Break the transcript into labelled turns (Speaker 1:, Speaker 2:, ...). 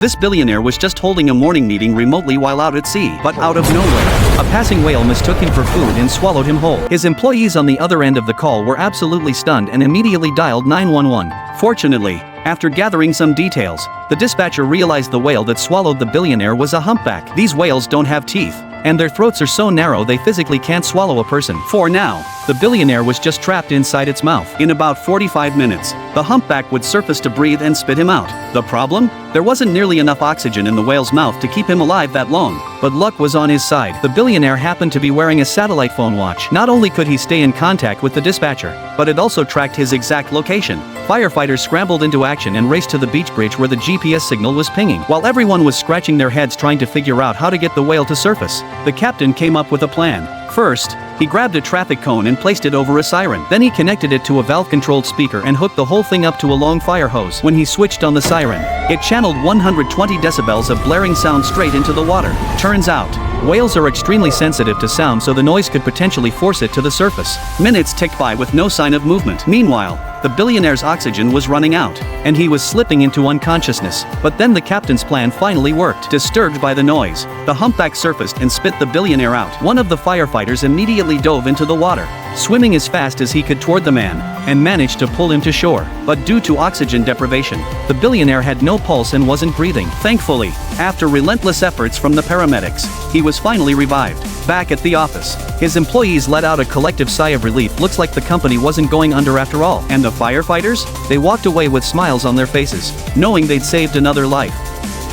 Speaker 1: This billionaire was just holding a morning meeting remotely while out at sea, but out of nowhere, a passing whale mistook him for food and swallowed him whole. His employees on the other end of the call were absolutely stunned and immediately dialed 911. Fortunately, after gathering some details, the dispatcher realized the whale that swallowed the billionaire was a humpback. These whales don't have teeth, and their throats are so narrow they physically can't swallow a person. For now, the billionaire was just trapped inside its mouth. In about 45 minutes, the humpback would surface to breathe and spit him out. The problem? There wasn't nearly enough oxygen in the whale's mouth to keep him alive that long. But luck was on his side. The billionaire happened to be wearing a satellite phone watch. Not only could he stay in contact with the dispatcher, but it also tracked his exact location. Firefighters scrambled into action and raced to the beach bridge where the GPS signal was pinging. While everyone was scratching their heads trying to figure out how to get the whale to surface, the captain came up with a plan. First, he grabbed a traffic cone and placed it over a siren. Then he connected it to a valve-controlled speaker and hooked the whole thing up to a long fire hose. When he switched on the siren, it channeled 120 decibels of blaring sound straight into the water. Turns out, whales are extremely sensitive to sound, so the noise could potentially force it to the surface. Minutes ticked by with no sign of movement. Meanwhile, the billionaire's oxygen was running out, and he was slipping into unconsciousness. But then the captain's plan finally worked. Disturbed by the noise, the humpback surfaced and spit the billionaire out. One of the firefighters immediately dove into the water, swimming as fast as he could toward the man, and managed to pull him to shore. But due to oxygen deprivation, the billionaire had no pulse and wasn't breathing. Thankfully, after relentless efforts from the paramedics, he was finally revived. Back at the office, his employees let out a collective sigh of relief. Looks like the company wasn't going under after all. And the firefighters? They walked away with smiles on their faces, knowing they'd saved another life.